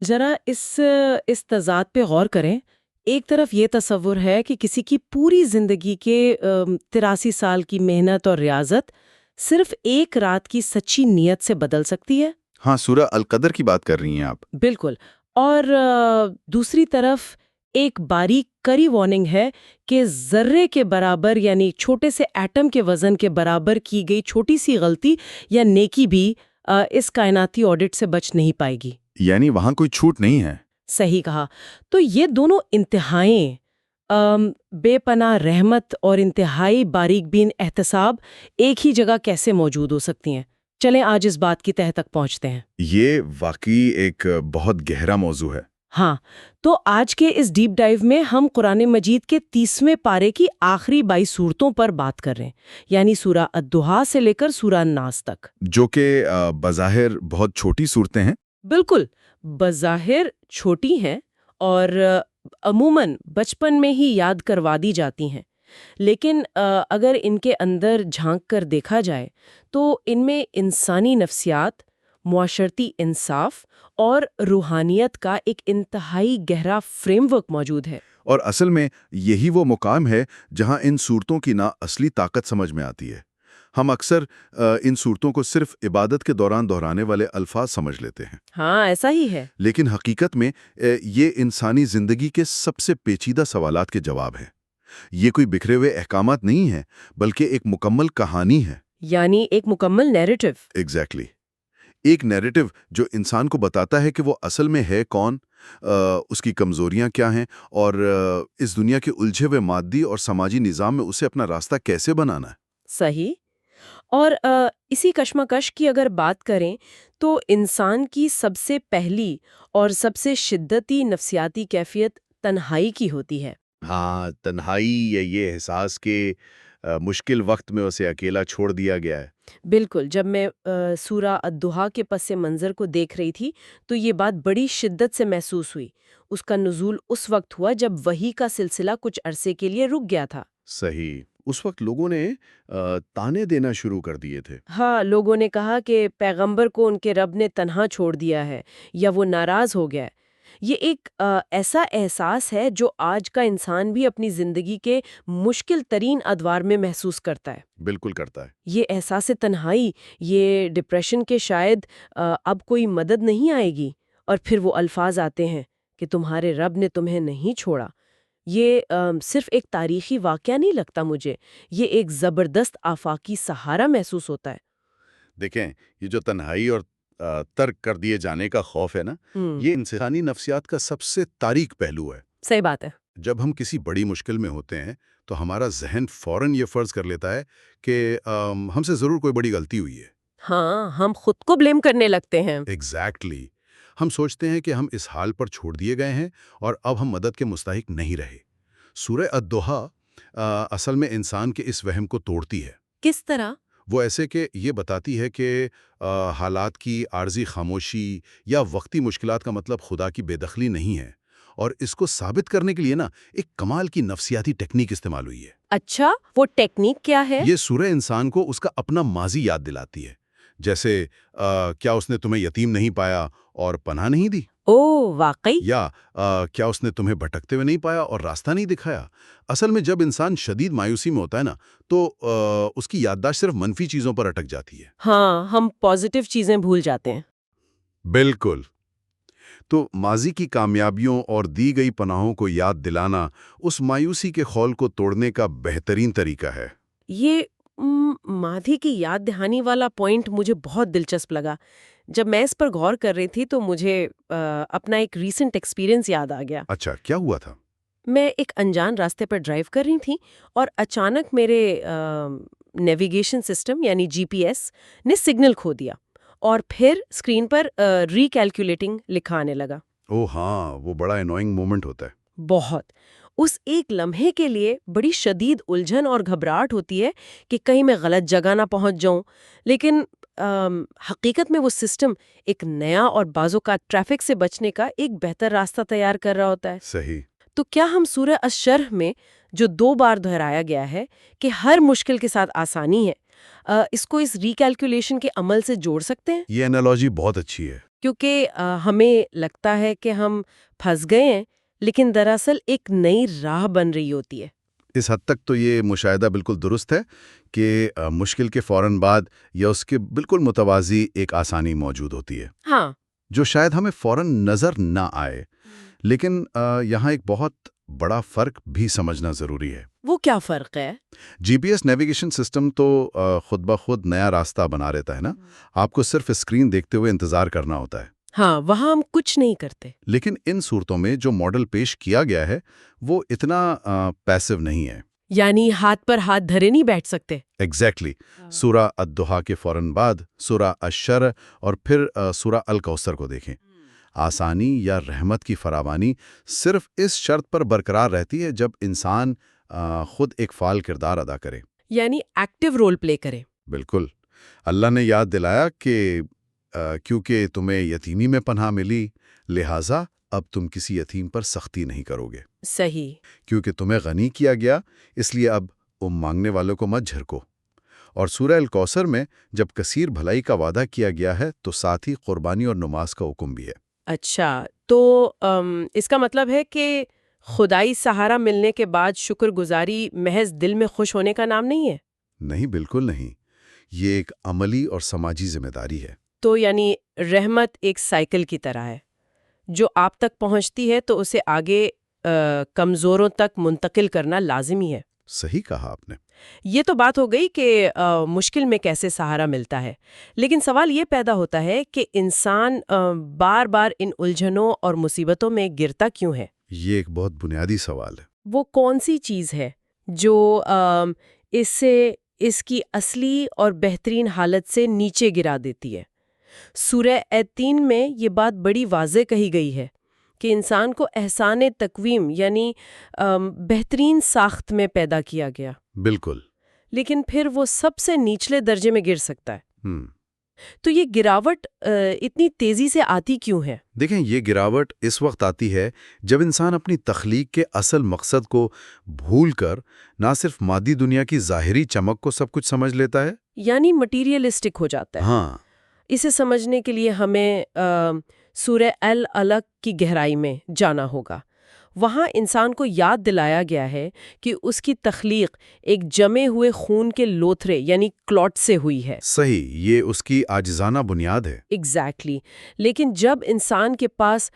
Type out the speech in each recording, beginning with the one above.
ذرا اس تضاد پہ غور کریں. ایک طرف یہ تصور ہے کہ کسی کی پوری زندگی کے 83 سال کی محنت اور ریاضت صرف ایک رات کی سچی نیت سے بدل سکتی ہے. ہاں، سورہ القدر کی بات کر رہی ہیں آپ. بالکل. اور دوسری طرف ایک باریک کری وارننگ ہے کہ ذرے کے برابر یعنی چھوٹے سے ایٹم کے وزن کے برابر کی گئی چھوٹی سی غلطی یا نیکی بھی اس کائناتی آڈٹ سے بچ نہیں پائے گی. یعنی وہاں کوئی چھوٹ نہیں ہے. صحیح کہا. تو یہ دونوں انتہائیں بے پناہ رحمت اور انتہائی باریک بین احتساب ایک ہی جگہ کیسے موجود ہو سکتی ہیں؟ چلیں آج اس بات کی تہہ تک پہنچتے ہیں. یہ واقعی ایک بہت گہرا موضوع ہے. ہاں، تو آج کے اس ڈیپ ڈائیو میں ہم قرآن مجید کے 30ویں پارے کی آخری 22 صورتوں پر بات کر رہے ہیں، یعنی سورہ الضحیٰ سے لے کر سورہ الناس تک، جو کہ بظاہر بہت چھوٹی صورتیں ہیں. بالکل بظاہر چھوٹی ہیں اور عموماً بچپن میں ہی یاد کروا دی جاتی ہیں، لیکن اگر ان کے اندر جھانک کر دیکھا جائے تو ان میں انسانی نفسیات، معاشرتی انصاف اور روحانیت کا ایک انتہائی گہرا فریم ورک موجود ہے. اور اصل میں یہی وہ مقام ہے جہاں ان صورتوں کی اصلی طاقت سمجھ میں آتی ہے. ہم اکثر ان صورتوں کو صرف عبادت کے دوران دہرانے والے الفاظ سمجھ لیتے ہیں. ہاں، ایسا ہی ہے. لیکن حقیقت میں یہ انسانی زندگی کے سب سے پیچیدہ سوالات کے جواب ہیں. یہ کوئی بکھرے ہوئے احکامات نہیں ہیں، بلکہ ایک مکمل کہانی ہے. یعنی ایک مکمل نیریٹو. ایگزیکٹلی. ایک نیریٹو جو انسان کو بتاتا ہے کہ وہ اصل میں ہے کون، اس کی کمزوریاں کیا ہیں، اور اس دنیا کے الجھے ہوئے مادی اور سماجی نظام میں اسے اپنا راستہ کیسے بنانا ہے. صحیح. اور اسی کشمکش کی اگر بات کریں تو انسان کی سب سے پہلی اور سب سے شدتی نفسیاتی کیفیت تنہائی کی ہوتی ہے. ہاں، تنہائی یا یہ احساس کہ مشکل وقت میں اسے اکیلا چھوڑ دیا گیا ہے. بالکل. جب میں سورہ الضحیٰ کے پس منظر کو دیکھ رہی تھی تو یہ بات بڑی شدت سے محسوس ہوئی. اس کا نزول اس وقت ہوا جب وحی کا سلسلہ کچھ عرصے کے لیے رک گیا تھا. صحیح. اس وقت لوگوں نے تانے دینا شروع کر دیے تھے. ہاں، لوگوں نے کہا کہ پیغمبر کو ان کے رب نے تنہا چھوڑ دیا ہے یا وہ ناراض ہو گیا ہے. یہ ایک ایسا احساس ہے جو آج کا انسان بھی اپنی زندگی کے مشکل ترین ادوار میں محسوس کرتا ہے. بالکل کرتا ہے. یہ احساس تنہائی، یہ ڈپریشن کے شاید اب کوئی مدد نہیں آئے گی، اور پھر وہ الفاظ آتے ہیں کہ تمہارے رب نے تمہیں نہیں چھوڑا. یہ صرف ایک تاریخی واقعہ نہیں لگتا مجھے، یہ ایک زبردست آفاقی سہارا محسوس ہوتا ہے. دیکھیں، یہ جو تنہائی اور ترک کر دیے جانے کا خوف ہے نا، یہ انسانی نفسیات کا سب سے تاریک پہلو ہے. صحیح بات ہے. جب ہم کسی بڑی مشکل میں ہوتے ہیں تو ہمارا ذہن فوراً یہ فرض کر لیتا ہے کہ ہم سے ضرور کوئی بڑی غلطی ہوئی ہے. ہاں، ہم خود کو بلیم کرنے لگتے ہیں. ایگزیکٹلی. ہم سوچتے ہیں کہ ہم اس حال پر چھوڑ دیے گئے ہیں اور اب ہم مدد کے مستحق نہیں رہے. سورہ الضحیٰ اصل میں انسان کے اس وہم کو توڑتی ہے. کس طرح؟ وہ ایسے کہ یہ بتاتی ہے کہ حالات کی عارضی خاموشی یا وقتی مشکلات کا مطلب خدا کی بے دخلی نہیں ہے، اور اس کو ثابت کرنے کے لیے ایک کمال کی نفسیاتی ٹیکنیک استعمال ہوئی ہے. اچھا، وہ ٹیکنیک کیا ہے؟ یہ سورہ انسان کو اس کا اپنا ماضی یاد دلاتی ہے. جیسے کیا اس نے تمہیں یتیم نہیں پایا اور پناہ نہیں دی؟ واقعی؟ یا کیا اس نے تمہیں بھٹکتے ہوئے نہیں پایا اور راستہ نہیں دکھایا؟ اصل میں جب انسان شدید مایوسی میں ہوتا ہے تو اس کی یادداشت صرف منفی چیزوں پر اٹک جاتی ہے. ہاں، ہم پازیٹیو چیزیں بھول جاتے ہیں. بالکل. تو ماضی کی کامیابیوں اور دی گئی پناہوں کو یاد دلانا اس مایوسی کے خول کو توڑنے کا بہترین طریقہ ہے. یہ ماضی کی یاد دہانی والا پوائنٹ مجھے بہت دلچسپ لگا. جب میں اس پر غور کر رہی تھی تو مجھے اپنا ایک ریسنٹ ایکسپیرینس یاد آ گیا. اچھا، کیا ہوا تھا؟ میں ایک انجان راستے پر ڈرائیو کر رہی تھی اور اچانک میرے نیویگیشن سسٹم یعنی جی پی ایس نے سگنل کھو دیا اور پھر اسکرین پر ری کیلکولیٹنگ لکھا آنے لگا. ہاں، وہ بڑا انوائنگ مومنٹ ہوتا ہے. بہت. اس ایک لمحے کے لیے بڑی شدید الجھن اور گھبراہٹ ہوتی ہے کہ کہیں میں غلط جگہ نہ پہنچ جاؤں، لیکن حقیقت میں وہ سسٹم ایک نیا اور بعض اوقات ٹریفک سے بچنے کا ایک بہتر راستہ تیار کر رہا ہوتا ہے. صحیح. تو کیا ہم سورہ الشرح میں جو 2 بار دہرایا گیا ہے کہ ہر مشکل کے ساتھ آسانی ہے، اس کو اس ری کیلکولیشن کے عمل سے جوڑ سکتے ہیں؟ یہ انالوجی بہت اچھی ہے. کیونکہ ہمیں لگتا ہے کہ ہم پھنس گئے ہیں، لیکن دراصل ایک نئی راہ بن رہی ہوتی ہے۔ اس حد تک تو یہ مشاہدہ بالکل درست ہے کہ مشکل کے فوراً بعد یا اس کے بالکل متوازی ایک آسانی موجود ہوتی ہے، ہاں، جو شاید ہمیں فوراً نظر نہ آئے، لیکن یہاں ایک بہت بڑا فرق بھی سمجھنا ضروری ہے۔ وہ کیا فرق ہے؟ جی پی ایس نیویگیشن سسٹم تو خود بخود نیا راستہ بنا رہتا ہے نا، آپ کو صرف اسکرین دیکھتے ہوئے انتظار کرنا ہوتا ہے۔ ہاں، وہاں ہم کچھ نہیں کرتے۔ لیکن ان صورتوں میں جو ماڈل پیش کیا گیا ہے وہ اتنا پیسو نہیں ہے۔ یعنی ہاتھ پر ہاتھ دھرے نہیں بیٹھ سکتے۔ ایگزیکٹلی سورہ الضحیٰ کے فوراً بعد سورہ الشرع اور پھر سورہ الکوثر کو دیکھیں۔ آسانی یا رحمت کی فراوانی صرف اس شرط پر برقرار رہتی ہے جب انسان خود ایک فعال کردار ادا کرے، یعنی ایکٹیو رول پلے کرے۔ بالکل۔ اللہ نے یاد دلایا کہ کیونکہ تمہیں یتیمی میں پناہ ملی لہٰذا اب تم کسی یتیم پر سختی نہیں کرو گے، صحیح۔ کیونکہ تمہیں غنی کیا گیا اس لیے اب مانگنے والوں کو مت جھڑکو۔ اور سورہ الکوثر میں جب کثیر بھلائی کا وعدہ کیا گیا ہے تو ساتھ ہی قربانی اور نماز کا حکم بھی ہے۔ اچھا، تو اس کا مطلب ہے کہ خدائی سہارا ملنے کے بعد شکر گزاری محض دل میں خوش ہونے کا نام نہیں ہے؟ نہیں، بالکل نہیں، یہ ایک عملی اور سماجی ذمہ داری ہے۔ تو یعنی رحمت ایک سائیکل کی طرح ہے، جو آپ تک پہنچتی ہے تو اسے آگے کمزوروں تک منتقل کرنا لازمی ہے۔ صحیح کہا آپ نے۔ یہ تو بات ہو گئی کہ مشکل میں کیسے سہارا ملتا ہے، لیکن سوال یہ پیدا ہوتا ہے کہ انسان بار بار ان الجھنوں اور مصیبتوں میں گرتا کیوں ہے؟ یہ ایک بہت بنیادی سوال ہے۔ وہ کون سی چیز ہے جو اس کی اصلی اور بہترین حالت سے نیچے گرا دیتی ہے؟ سورہ ایتین میں یہ بات بڑی واضح کہی گئی ہے کہ انسان کو احسان تقویم یعنی بہترین ساخت میں پیدا کیا گیا، بالکل۔ لیکن پھر وہ سب سے نیچلے درجے میں گر سکتا ہے۔ ہم تو یہ گراوٹ اتنی تیزی سے آتی کیوں ہے؟ دیکھیں، یہ گراوٹ اس وقت آتی ہے جب انسان اپنی تخلیق کے اصل مقصد کو بھول کر نہ صرف مادی دنیا کی ظاہری چمک کو سب کچھ سمجھ لیتا ہے، یعنی مٹیریلسٹک ہو جاتا ہے۔ ہاں، اسے سمجھنے کے لیے ہمیں سورہ العلق کی گہرائی میں جانا ہوگا۔ وہاں انسان کو یاد دلایا گیا ہے کہ اس کی تخلیق ایک جمے ہوئے خون کے لوتھرے یعنی کلاٹ سے ہوئی ہے۔ صحیح، یہ اس کی عاجزانہ بنیاد ہے۔ ایگزیکٹلی۔ لیکن جب انسان کے پاس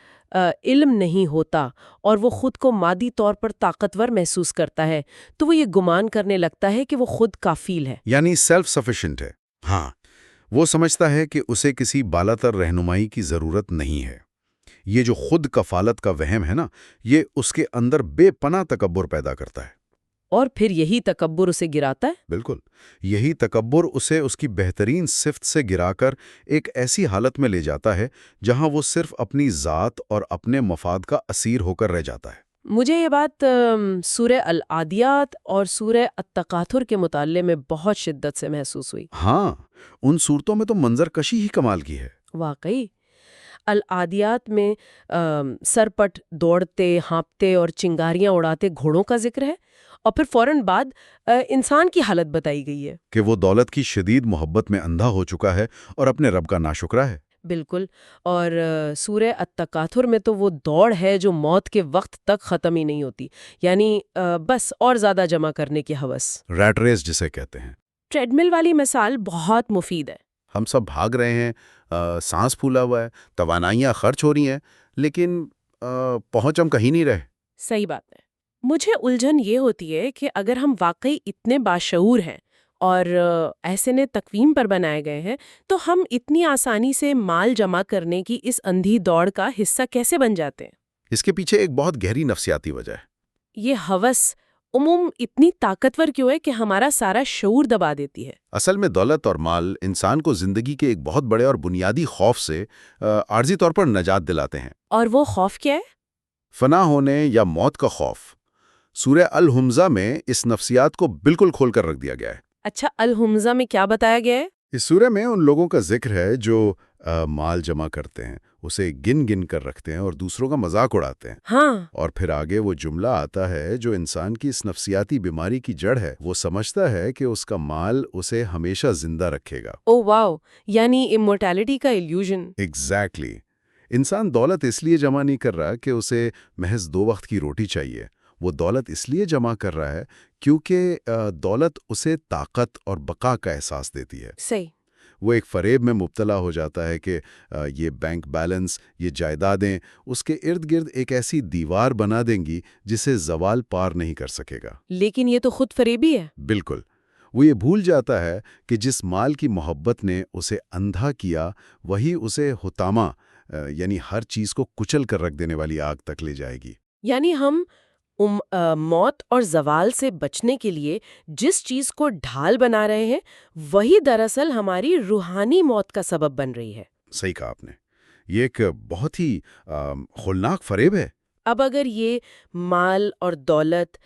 علم نہیں ہوتا اور وہ خود کو مادی طور پر طاقتور محسوس کرتا ہے تو وہ یہ گمان کرنے لگتا ہے کہ وہ خود کافیل ہے، یعنی سیلف سفیشینٹ ہے۔ ہاں، وہ سمجھتا ہے کہ اسے کسی بالاتر رہنمائی کی ضرورت نہیں ہے۔ یہ جو خود کفالت کا وہم ہے نا، یہ اس کے اندر بے پناہ تکبر پیدا کرتا ہے۔ اور پھر یہی تکبر اسے گراتا ہے۔ بالکل، یہی تکبر اسے اس کی بہترین صفت سے گرا کر ایک ایسی حالت میں لے جاتا ہے جہاں وہ صرف اپنی ذات اور اپنے مفاد کا اسیر ہو کر رہ جاتا ہے۔ مجھے یہ بات سورہ العادیات اور سورہ التکاثر کے مطالعے میں بہت شدت سے محسوس ہوئی۔ ہاں، ان صورتوں میں تو منظر کشی ہی کمال کی ہے۔ واقعی العادیات میں سرپٹ دوڑتے، ہانپتے اور چنگاریاں اڑاتے گھوڑوں کا ذکر ہے، اور پھر فوراً بعد انسان کی حالت بتائی گئی ہے کہ وہ دولت کی شدید محبت میں اندھا ہو چکا ہے اور اپنے رب کا ناشکرا ہے۔ بالکل۔ اور سورہ التکاثر میں تو وہ دوڑ ہے جو موت کے وقت تک ختم ہی نہیں ہوتی، یعنی بس اور زیادہ جمع کرنے کی ہوس، ریٹ ریس جسے کہتے ہیں۔ ٹریڈ مل والی مثال بہت مفید ہے۔ ہم سب بھاگ رہے ہیں، سانس پھولا ہوا ہے، توانائیاں خرچ ہو رہی ہیں، لیکن پہنچ ہم کہیں نہیں رہے۔ صحیح بات ہے۔ مجھے الجھن یہ ہوتی ہے کہ اگر ہم واقعی اتنے باشعور ہیں اور ایسے نے تقویم پر بنائے گئے ہیں تو ہم اتنی آسانی سے مال جمع کرنے کی اس اندھی دوڑ کا حصہ کیسے بن جاتے ہیں؟ اس کے پیچھے ایک بہت گہری نفسیاتی وجہ ہے۔ یہ ہوس اتنی طاقتور کیوں ہے کہ ہمارا سارا شعور دبا دیتی ہے؟ اصل میں دولت اور مال انسان کو زندگی کے ایک بہت بڑے اور بنیادی خوف سے عارضی طور پر نجات دلاتے ہیں۔ اور وہ خوف کیا ہے؟ فنا ہونے یا موت کا خوف۔ سورہ الحمزہ میں اس نفسیات کو بالکل کھول کر رکھ دیا گیا ہے۔ اچھا، الحمزہ میں کیا بتایا گیا ہے؟ اس سورہ میں ان لوگوں کا ذکر ہے جو مال جمع کرتے ہیں، اسے گن گن کر رکھتے ہیں اور دوسروں کا مذاق اڑاتے ہیں۔ ہاں، اور پھر آگے وہ جملہ آتا ہے جو انسان کی اس نفسیاتی بیماری کی جڑ ہے۔ وہ سمجھتا ہے کہ اس کا مال اسے ہمیشہ زندہ رکھے گا۔ او واو، یعنی امورٹیلٹی کا ایلیوژن۔ ایگزیکٹلی۔ انسان دولت اس لیے جمع نہیں کر رہا کہ اسے محض 2 وقت کی روٹی چاہیے، وہ دولت اس لیے جمع کر رہا ہے کیونکہ دولت اسے طاقت اور بقا کا احساس دیتی ہے۔ صحیح۔ وہ ایک فریب میں مبتلا ہو جاتا ہے کہ یہ بینک بیلنس، یہ جائیدادیں اس کے ارد گرد ایک ایسی دیوار بنا دیں گی جسے زوال پار نہیں کر سکے گا۔ لیکن یہ تو خود فریبی ہے۔ بالکل۔ وہ یہ بھول جاتا ہے کہ جس مال کی محبت نے اسے اندھا کیا وہی اسے حطامہ یعنی ہر چیز کو کچل کر رکھ دینے والی آگ تک لے جائے گی۔ یعنی ہم موت اور زوال سے بچنے کے لیے جس چیز کو ڈھال بنا رہے ہیں وہی دراصل ہماری روحانی موت کا سبب بن رہی ہے۔ صحیح کہا آپ نے۔ یہ ایک بہت ہی ہولناک فریب ہے۔ اب اگر یہ مال اور دولت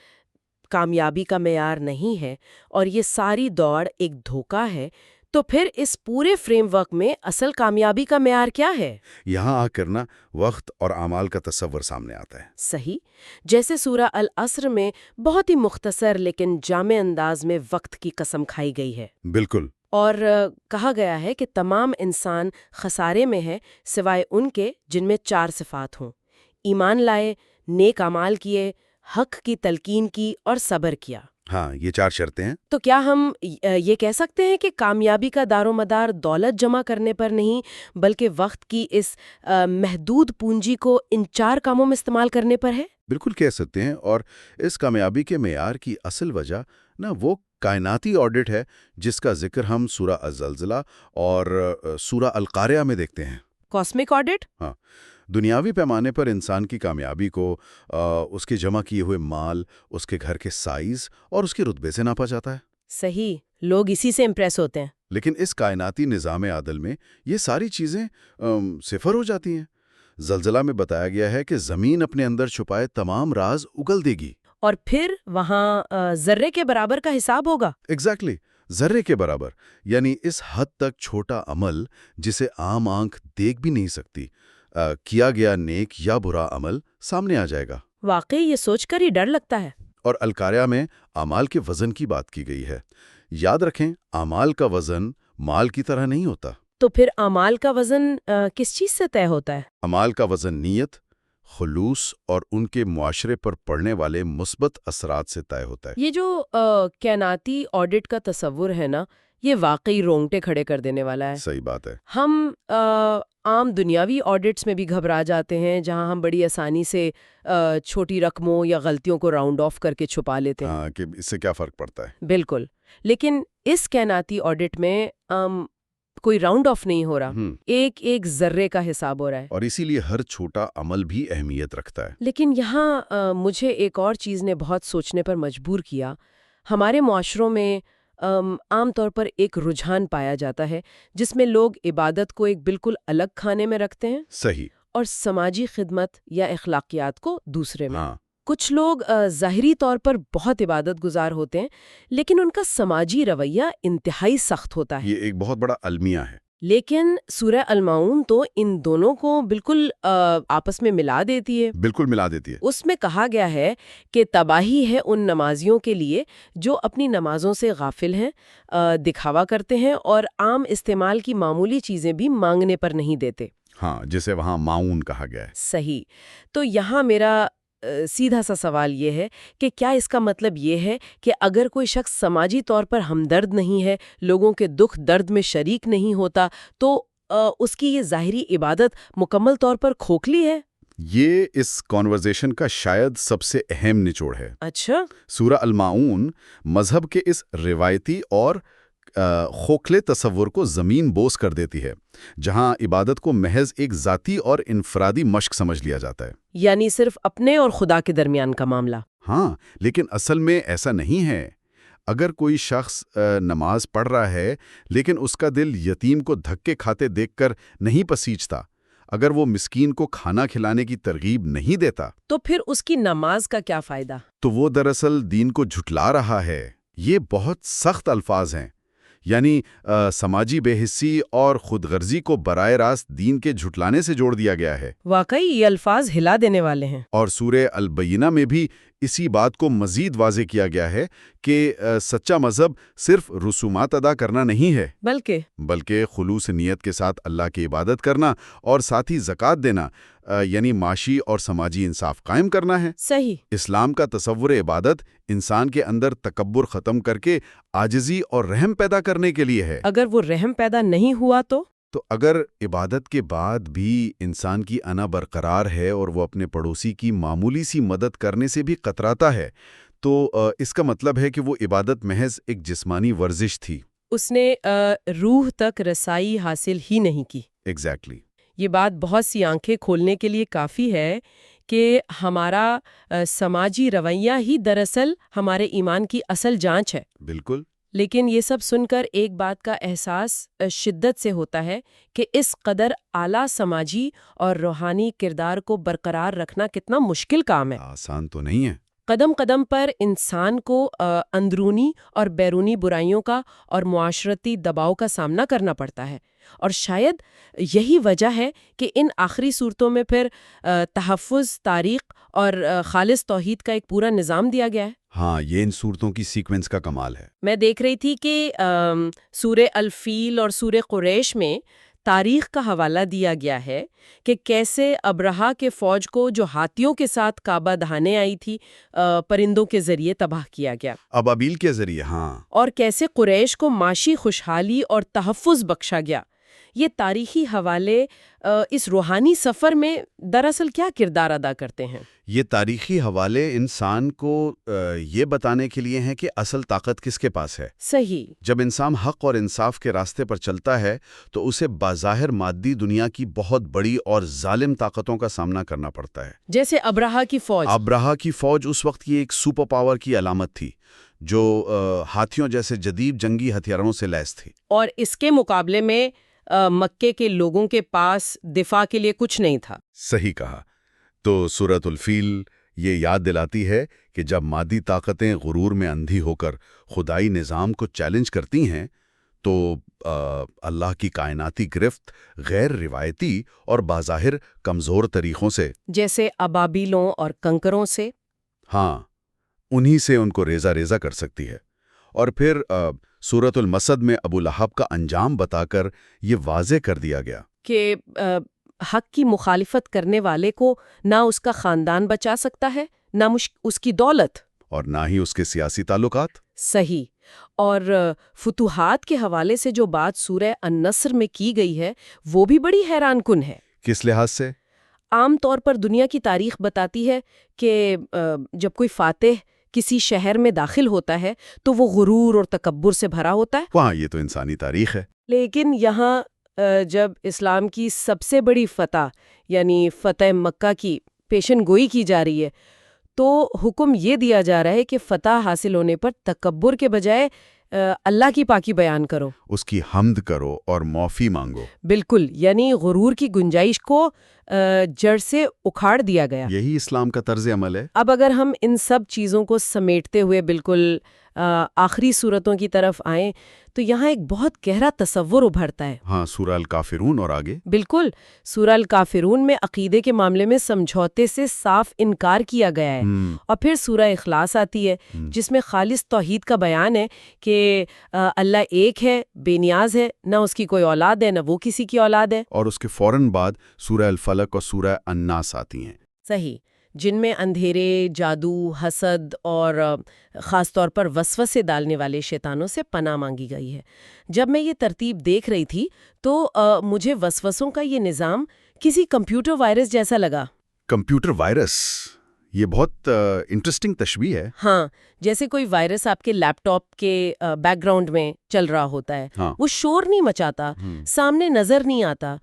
کامیابی کا معیار نہیں ہے اور یہ ساری دوڑ ایک دھوکہ ہے، تو پھر اس پورے فریم ورک میں اصل کامیابی کا معیار کیا ہے؟ یہاں آ کر نا وقت اور اعمال کا تصور سامنے آتا ہے۔ صحیح، جیسے سورہ العصر میں بہت ہی مختصر لیکن جامع انداز میں وقت کی قسم کھائی گئی ہے۔ بالکل۔ اور کہا گیا ہے کہ تمام انسان خسارے میں ہے سوائے ان کے جن میں 4 صفات ہوں: ایمان لائے، نیک اعمال کیے، حق کی تلقین کی اور صبر کیا۔ ہاں، یہ 4 شرطیں ہیں۔ تو کیا ہم یہ کہہ سکتے ہیں کہ کامیابی کا دار و مدار دولت جمع کرنے پر نہیں بلکہ وقت کی اس محدود پونجی کو ان 4 کاموں میں استعمال کرنے پر ہے؟ بالکل کہہ سکتے ہیں، اور اس کامیابی کے معیار کی اصل وجہ وہ کائناتی آڈٹ ہے جس کا ذکر ہم سورہ الزلزلہ اور سورہ القاریہ میں دیکھتے ہیں۔ Cosmic audit? ہاں، دنیاوی پیمانے پر انسان کی کامیابی کو اس کے جمع کیے ہوئے مال، اس کے گھر کے سائز اور اس کے رتبے سے ناپا جاتا ہے۔ صحیح، لوگ اسی سے امپریس ہوتے ہیں۔ لیکن اس کائناتی نظام عادل میں یہ ساری چیزیں صفر ہو جاتی ہیں۔ زلزلہ میں بتایا گیا ہے کہ زمین اپنے اندر چھپائے تمام راز اگل دے گی، اور پھر وہاں ذرے کے برابر کا حساب ہوگا۔ ایگزیکٹلی، ذرے کے برابر، یعنی اس حد تک چھوٹا عمل جسے عام آنکھ دیکھ بھی نہیں سکتی، کیا گیا نیک یا برا عمل سامنے آ جائے گا۔ واقعی یہ سوچ کر ہی ڈر لگتا ہے۔ اور القاریہ میں اعمال کے وزن کی بات کی گئی ہے۔ یاد رکھیں، اعمال کا وزن مال کی طرح نہیں ہوتا۔ تو پھر اعمال کا وزن کس چیز سے طے ہوتا ہے؟ اعمال کا وزن نیت، خلوص اور ان کے معاشرے پر پڑنے والے مثبت اثرات سے طے ہوتا ہے۔ یہ جو کائناتی آڈٹ کا تصور ہے نا، یہ واقعی رونگٹے کھڑے کر دینے والا ہے۔ صحیح بات ہے۔ ہم عام دنیاوی آڈٹس میں بھی گھبرا جاتے ہیں جہاں ہم بڑی آسانی سے چھوٹی رقموں یا غلطیوں کو راؤنڈ آف کر کے چھپا لیتے ہیں۔ ہاں، کہ اس سے کیا فرق پڑتا ہے۔ بالکل، لیکن اس کائناتی آڈٹ میں کوئی راؤنڈ آف نہیں ہو رہا، ایک ایک ذرے کا حساب ہو رہا ہے، اور اسی لیے ہر چھوٹا عمل بھی اہمیت رکھتا ہے۔ لیکن یہاں مجھے ایک اور چیز نے بہت سوچنے پر مجبور کیا۔ ہمارے معاشروں میں عام طور پر ایک رجحان پایا جاتا ہے جس میں لوگ عبادت کو ایک بالکل الگ کھانے میں رکھتے ہیں صحیح۔ اور سماجی خدمت یا اخلاقیات کو دوسرے میں۔ ہاں، کچھ لوگ ظاہری طور پر بہت عبادت گزار ہوتے ہیں لیکن ان کا سماجی رویہ انتہائی سخت ہوتا ہے۔ یہ ایک بہت بڑا المیہ ہے۔ لیکن سورہ المعون تو ان دونوں کو بالکل آپس میں ملا دیتی ہے۔ بالکل ملا دیتی ہے۔ اس میں کہا گیا ہے کہ تباہی ہے ان نمازیوں کے لیے جو اپنی نمازوں سے غافل ہیں، دکھاوا کرتے ہیں اور عام استعمال کی معمولی چیزیں بھی مانگنے پر نہیں دیتے۔ ہاں، جسے وہاں معون کہا گیا ہے۔ صحیح۔ تو یہاں میرا سیدھا سا سوال یہ ہے کہ کیا اس کا مطلب یہ ہے کہ اگر کوئی شخص سماجی طور پر ہمدرد نہیں ہے، لوگوں کے دکھ درد میں شریک نہیں ہوتا، تو اس کی یہ ظاہری عبادت مکمل طور پر کھوکھلی ہے؟ یہ اس کانورزیشن کا شاید سب سے اہم نچوڑ ہے۔ اچھا۔ سورہ المعون مذہب کے اس روایتی اور کھوکھلے تصور کو زمین بوس کر دیتی ہے، جہاں عبادت کو محض ایک ذاتی اور انفرادی مشق سمجھ لیا جاتا ہے، یعنی صرف اپنے اور خدا کے درمیان کا معاملہ۔ ہاں، لیکن اصل میں ایسا نہیں ہے۔ اگر کوئی شخص نماز پڑھ رہا ہے لیکن اس کا دل یتیم کو دھکے کھاتے دیکھ کر نہیں پسیجتا، اگر وہ مسکین کو کھانا کھلانے کی ترغیب نہیں دیتا، تو پھر اس کی نماز کا کیا فائدہ؟ تو وہ دراصل دین کو جھٹلا رہا ہے۔ یہ بہت سخت الفاظ ہیں۔ یعنی سماجی بے حسی اور خود غرضی کو براہ راست دین کے جھٹلانے سے جوڑ دیا گیا ہے۔ واقعی یہ الفاظ ہلا دینے والے ہیں۔ اور سورہ البینہ میں بھی اسی بات کو مزید واضح کیا گیا ہے کہ سچا مذہب صرف رسومات ادا کرنا نہیں ہے، بلکہ خلوص نیت کے ساتھ اللہ کی عبادت کرنا اور ساتھ ہی زکوٰۃ دینا، یعنی معاشی اور سماجی انصاف قائم کرنا ہے۔ صحیح۔ اسلام کا تصور عبادت انسان کے اندر تکبر ختم کر کے عاجزی اور رحم پیدا کرنے کے لیے ہے۔ اگر وہ رحم پیدا نہیں ہوا تو اگر عبادت کے بعد بھی انسان کی انا برقرار ہے اور وہ اپنے پڑوسی کی معمولی سی مدد کرنے سے بھی کتراتا ہے، تو اس کا مطلب ہے کہ وہ عبادت محض ایک جسمانی ورزش تھی۔ اس نے روح تک رسائی حاصل ہی نہیں کی۔ ایگزیکٹلی۔ یہ بات بہت سی آنکھیں کھولنے کے لیے کافی ہے کہ ہمارا سماجی رویہ ہی دراصل ہمارے ایمان کی اصل جانچ ہے۔ بالکل۔ لیکن یہ سب سن کر ایک بات کا احساس شدت سے ہوتا ہے کہ اس قدر اعلیٰ سماجی اور روحانی کردار کو برقرار رکھنا کتنا مشکل کام ہے۔ آسان تو نہیں ہے۔ قدم قدم پر انسان کو اندرونی اور بیرونی برائیوں کا اور معاشرتی دباؤ کا سامنا کرنا پڑتا ہے، اور شاید یہی وجہ ہے کہ ان آخری صورتوں میں پھر تحفظ، تاریخ اور خالص توحید کا ایک پورا نظام دیا گیا ہے۔ ہاں، یہ ان صورتوں کی سیکوینس کا کمال ہے۔ میں دیکھ رہی تھی کہ سورہ الفیل اور سورہ قریش میں تاریخ کا حوالہ دیا گیا ہے کہ کیسے ابرہہ کے فوج کو جو ہاتھیوں کے ساتھ کعبہ دہانے آئی تھی، پرندوں کے ذریعے تباہ کیا گیا، ابابیل کے ذریعے۔ ہاں۔ اور کیسے قریش کو معاشی خوشحالی اور تحفظ بخشا گیا۔ یہ تاریخی حوالے اس روحانی سفر میں دراصل کیا کردار ادا کرتے ہیں؟ یہ تاریخی حوالے انسان کو یہ بتانے کے لیے ہیں کہ اصل طاقت کس کے پاس ہے۔ صحیح۔ جب انسان حق اور انصاف کے راستے پر چلتا ہے تو اسے بظاہر مادی دنیا کی بہت بڑی اور ظالم طاقتوں کا سامنا کرنا پڑتا ہے، جیسے ابرہہ کی فوج۔ ابرہہ کی فوج اس وقت کی ایک سپر پاور کی علامت تھی، جو ہاتھیوں جیسے جدید جنگی ہتھیاروں سے لیس تھی۔ اور اس کے مقابلے میں مکے کے لوگوں کے پاس دفاع کے لیے کچھ نہیں تھا۔ صحیح کہا۔ تو سورۃ الفیل یہ یاد دلاتی ہے کہ جب مادی طاقتیں غرور میں اندھی ہو کر خدائی نظام کو چیلنج کرتی ہیں تو اللہ کی کائناتی گرفت غیر روایتی اور بظاہر کمزور طریقوں سے، جیسے ابابیلوں اور کنکروں سے، ہاں، انہی سے ان کو ریزہ ریزہ کر سکتی ہے۔ اور پھر سورۃ المسد میں ابو لہب کا انجام بتا کر یہ واضح کر دیا گیا کہ حق کی مخالفت کرنے والے کو نہ اس کا خاندان بچا سکتا ہے، نہ اس کی دولت، اور نہ ہی اس کے سیاسی تعلقات۔ صحیح۔ اور فتوحات کے حوالے سے جو بات سورہ النصر میں کی گئی ہے وہ بھی بڑی حیران کن ہے۔ کس لحاظ سے؟ عام طور پر دنیا کی تاریخ بتاتی ہے کہ جب کوئی فاتح کسی شہر میں داخل ہوتا ہے تو وہ غرور اور تکبر سے بھرا ہوتا ہے۔ وہاں یہ تو انسانی تاریخ ہے۔ لیکن یہاں جب اسلام کی سب سے بڑی فتح یعنی فتح مکہ کی پیشن گوئی کی جا رہی ہے تو حکم یہ دیا جا رہا ہے کہ فتح حاصل ہونے پر تکبر کے بجائے اللہ کی پاکی بیان کرو، اس کی حمد کرو اور معافی مانگو۔ بالکل، یعنی غرور کی گنجائش کو جڑ سے اکھاڑ دیا گیا۔ یہی اسلام کا طرز عمل ہے۔ اب اگر ہم ان سب چیزوں کو سمیٹتے ہوئے بالکل آخری صورتوں کی طرف آئیں تو یہاں ایک بہت گہرا تصور ابھرتا ہے۔ ہاں، سورہ الکافرون اور آگے۔ بالکل، سورہ الکافرون میں عقیدے کے معاملے میں سمجھوتے سے صاف انکار کیا گیا ہے، اور پھر سورہ اخلاص آتی ہے جس میں خالص توحید کا بیان ہے کہ اللہ ایک ہے، بے نیاز ہے، نہ اس کی کوئی اولاد ہے نہ وہ کسی کی اولاد ہے۔ اور اس کے فوراً بعد سورہ الفلق اور سورہ الناس آتی ہیں۔ صحیح، جن میں اندھیرے، جادو، حسد اور خاص طور پر وسوسے ڈالنے والے شیطانوں سے پناہ مانگی گئی ہے۔ جب میں یہ ترتیب دیکھ رہی تھی تو مجھے وسوسوں کا یہ نظام کسی کمپیوٹر وائرس جیسا لگا۔ کمپیوٹر وائرس، یہ بہت انٹرسٹنگ تشبیہ ہے۔ ہاں، جیسے کوئی وائرس آپ کے لیپ ٹاپ کے بیک گراؤنڈ میں چل رہا ہوتا ہے۔ ہاں۔ وہ شور نہیں مچاتا، سامنے نظر نہیں آتا،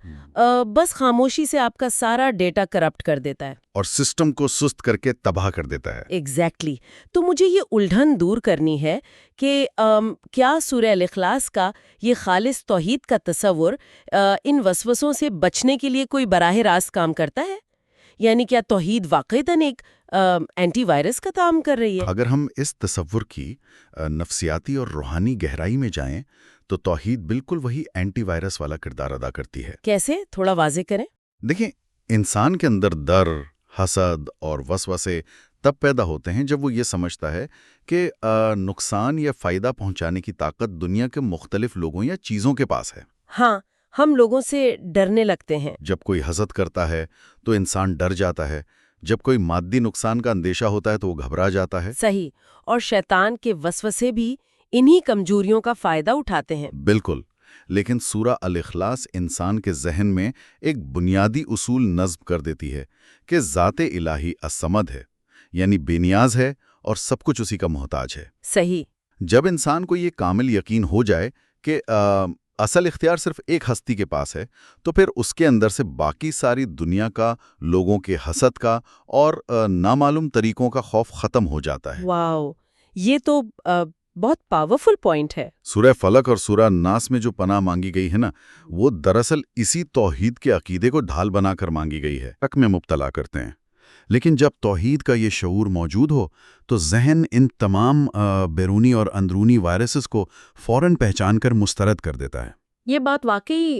بس خاموشی سے آپ کا سارا ڈیٹا کرپٹ کر دیتا ہے اور سسٹم کو سست کر کے تباہ کر دیتا ہے۔ ایگزیکٹلی۔ تو مجھے یہ الجھن دور کرنی ہے کہ کیا سورہ الاخلاص کا یہ خالص توحید کا تصور ان وسوسوں سے بچنے کے لیے کوئی براہ راست کام کرتا ہے؟ یعنی کیا توحید واقعتاً ایک اینٹی وائرس کا کام کر رہی ہے؟ اگر ہم اس تصور کی نفسیاتی اور روحانی گہرائی میں جائیں تو توحید بالکل وہی اینٹی وائرس والا کردار ادا کرتی ہے۔ کیسے؟ تھوڑا واضح کریں۔ دیکھیں، انسان کے اندر ڈر، حسد اور وسوسے تب پیدا ہوتے ہیں جب وہ یہ سمجھتا ہے کہ نقصان یا فائدہ پہنچانے کی طاقت دنیا کے مختلف لوگوں یا چیزوں کے پاس ہے۔ ہاں، ہم لوگوں سے ڈرنے لگتے ہیں۔ جب کوئی حسد کرتا ہے تو انسان ڈر جاتا ہے، جب کوئی مادی نقصان کا اندیشہ ہوتا ہے تو وہ گھبرا جاتا ہے۔ صحیح، اور شیطان کے وسوسے بھی انہی کمزوریوں کا فائدہ اٹھاتے ہیں۔ بالکل، لیکن سورہ الاخلاص انسان کے ذہن میں ایک بنیادی اصول نصب کر دیتی ہے کہ ذات الہی الصمد ہے، یعنی بے نیاز ہے اور سب کچھ اسی کا محتاج ہے۔ صحیح۔ جب انسان کو یہ کامل یقین ہو جائے کہ اصل اختیار صرف ایک ہستی کے پاس ہے، تو پھر اس کے اندر سے باقی ساری دنیا کا، لوگوں کے حسد کا اور نامعلوم طریقوں کا خوف ختم ہو جاتا ہے۔ واو، یہ تو بہت پاورفل پوائنٹ ہے۔ سورہ فلق اور سورہ ناس میں جو پناہ مانگی گئی ہے نا، وہ دراصل اسی توحید کے عقیدے کو ڈھال بنا کر مانگی گئی ہے، شک میں مبتلا کرتے ہیں۔ لیکن جب توحید کا یہ شعور موجود ہو تو ذہن ان تمام بیرونی اور اندرونی وائرسز کو فوراً پہچان کر مسترد کر دیتا ہے۔ یہ بات واقعی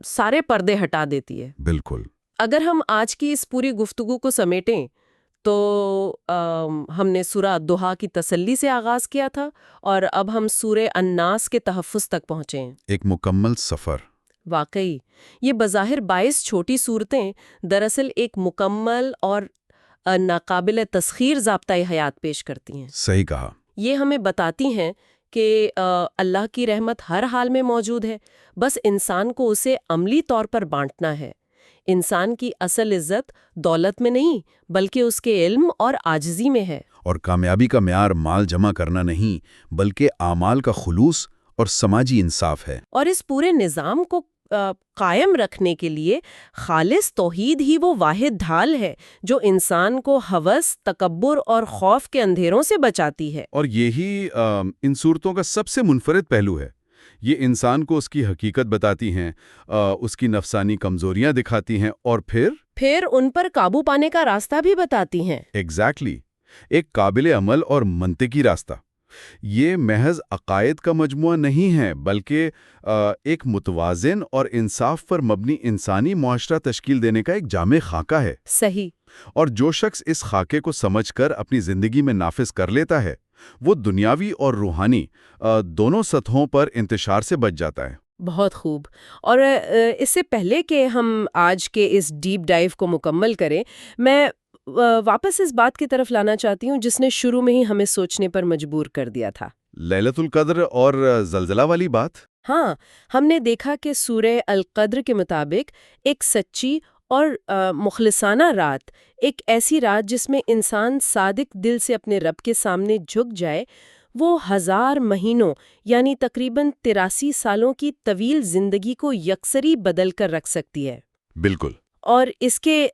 سارے پردے ہٹا دیتی ہے۔ بالکل۔ اگر ہم آج کی اس پوری گفتگو کو سمیٹیں تو ہم نے سورہ الضحیٰ کی تسلی سے آغاز کیا تھا اور اب ہم سورہ الناس کے تحفظ تک پہنچے ہیں۔ ایک مکمل سفر۔ واقعی یہ بظاہر 22 چھوٹی صورتیں دراصل ایک مکمل اور ناقابل تسخیر ضابطۂ حیات پیش کرتی ہیں۔ صحیح کہا۔ یہ ہمیں بتاتی ہیں کہ اللہ کی رحمت ہر حال میں موجود ہے، بس انسان کو اسے عملی طور پر بانٹنا ہے۔ انسان کی اصل عزت دولت میں نہیں بلکہ اس کے علم اور عاجزی میں ہے۔ اور کامیابی کا معیار مال جمع کرنا نہیں بلکہ اعمال کا خلوص اور سماجی انصاف ہے۔ اور اس پورے نظام کو قائم رکھنے کے لیے خالص توحید ہی وہ واحد ڈھال ہے جو انسان کو ہوس، تکبر اور خوف کے اندھیروں سے بچاتی ہے۔ اور یہی ان صورتوں کا سب سے منفرد پہلو ہے۔ یہ انسان کو اس کی حقیقت بتاتی ہیں، اس کی نفسانی کمزوریاں دکھاتی ہیں اور پھر ان پر قابو پانے کا راستہ بھی بتاتی ہیں۔ ایگزیکٹلی، ایک قابل عمل اور منطقی راستہ۔ یہ محض عقائد کا مجموعہ نہیں ہے بلکہ ایک متوازن اور انصاف پر مبنی انسانی معاشرہ تشکیل دینے کا ایک جامع خاکہ ہے۔ صحیح۔ اور جو شخص اس خاکے کو سمجھ کر اپنی زندگی میں نافذ کر لیتا ہے وہ دنیاوی اور روحانی دونوں سطحوں پر انتشار سے بچ جاتا ہے۔ بہت خوب۔ اور اس سے پہلے کہ ہم آج کے اس ڈیپ ڈائیو کو مکمل کریں، میں واپس اس بات کی طرف لانا چاہتی ہوں جس نے شروع میں ہی ہمیں سوچنے پر مجبور کر دیا تھا۔ لیلۃ القدر اور زلزلہ والی بات۔ ہاں، ہم نے دیکھا کہ سورہ القدر کے مطابق ایک سچی اور مخلصانہ رات، ایک ایسی رات جس میں انسان صادق دل سے اپنے رب کے سامنے جھک جائے، وہ 1000 مہینوں یعنی تقریباً 83 سالوں کی طویل زندگی کو یکسری بدل کر رکھ سکتی ہے۔ بالکل۔ اور اس کے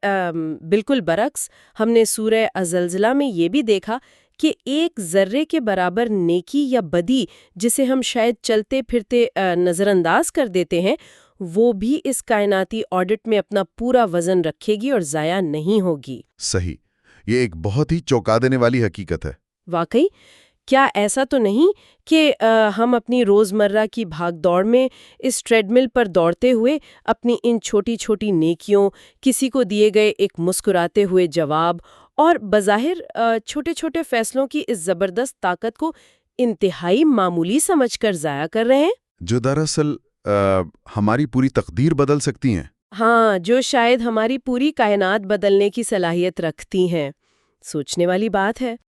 بالکل برعکس ہم نے سورہ الزلزلہ میں یہ بھی دیکھا کہ ایک ذرے کے برابر نیکی یا بدی جسے ہم شاید چلتے پھرتے نظر انداز کر دیتے ہیں، وہ بھی اس کائناتی آڈٹ میں اپنا پورا وزن رکھے گی اور ضائع نہیں ہوگی۔ صحیح، یہ ایک بہت ہی چونکا دینے والی حقیقت ہے۔ واقعی، کیا ایسا تو نہیں کہ ہم اپنی روزمرہ کی بھاگ دوڑ میں اس ٹریڈ مل پر دوڑتے ہوئے اپنی ان چھوٹی چھوٹی نیکیوں، کسی کو دیے گئے ایک مسکراتے ہوئے جواب اور بظاہر چھوٹے چھوٹے فیصلوں کی اس زبردست طاقت کو انتہائی معمولی سمجھ کر ضائع کر رہے ہیں، جو دراصل ہماری پوری تقدیر بدل سکتی ہیں؟ ہاں، جو شاید ہماری پوری کائنات بدلنے کی صلاحیت رکھتی ہیں۔ سوچنے والی بات ہے۔